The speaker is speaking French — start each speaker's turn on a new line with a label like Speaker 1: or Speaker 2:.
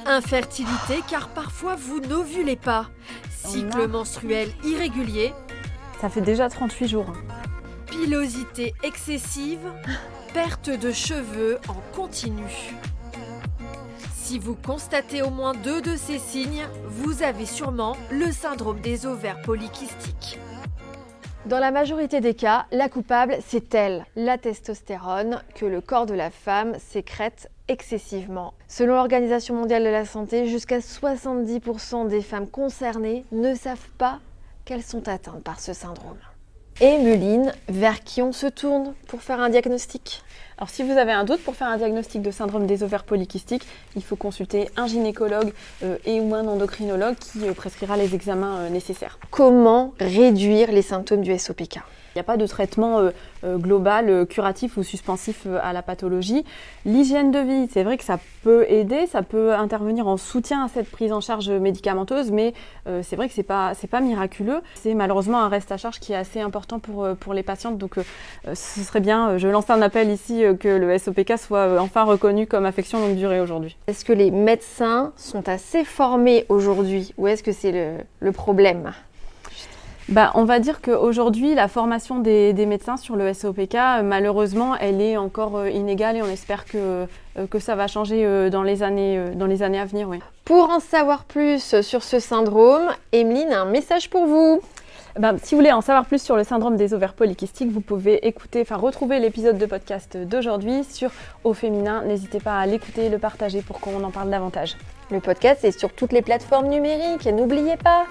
Speaker 1: Infertilité car parfois vous n'ovulez pas. Cycle menstruel irrégulier.
Speaker 2: Ça fait déjà 38 jours.
Speaker 1: Pilosité excessive. Perte de cheveux en continu. Si vous constatez au moins 2 de ces signes, vous avez sûrement le syndrome des ovaires polykystiques.
Speaker 3: Dans la majorité des cas, la coupable, c'est elle, la testostérone, que le corps de la femme sécrète excessivement. Selon l'Organisation mondiale de la santé, jusqu'à 70% des femmes concernées ne savent pas qu'elles sont atteintes par ce syndrome. Et Meline, vers qui on se tourne pour faire un diagnostic ?
Speaker 2: Alors si vous avez un doute pour faire un diagnostic de syndrome des ovaires polykystiques, il faut consulter un gynécologue et ou un endocrinologue qui prescrira les examens nécessaires.
Speaker 3: Comment réduire les symptômes du SOPK ?
Speaker 2: Il n'y a pas de traitement global, curatif ou suspensif à la pathologie. L'hygiène de vie, c'est vrai que ça peut aider, ça peut intervenir en soutien à cette prise en charge médicamenteuse, mais c'est vrai que c'est pas miraculeux. C'est malheureusement un reste à charge qui est assez important pour les patientes. Donc ce serait bien, je lance un appel ici, que le SOPK soit enfin reconnu comme affection longue durée aujourd'hui.
Speaker 3: Est-ce que les médecins sont assez formés aujourd'hui ou est-ce que c'est le problème ?
Speaker 2: On va dire qu'aujourd'hui, la formation des médecins sur le SOPK, malheureusement, elle est encore inégale et on espère que ça va changer dans les années à venir. Oui.
Speaker 3: Pour en savoir plus sur ce syndrome, Emeline a un message pour vous.
Speaker 2: Si vous voulez en savoir plus sur le syndrome des ovaires polykystiques, vous pouvez retrouver l'épisode de podcast d'aujourd'hui sur Au Féminin. N'hésitez pas à l'écouter et le partager pour qu'on en parle davantage.
Speaker 3: Le podcast est sur toutes les plateformes numériques, n'oubliez pas.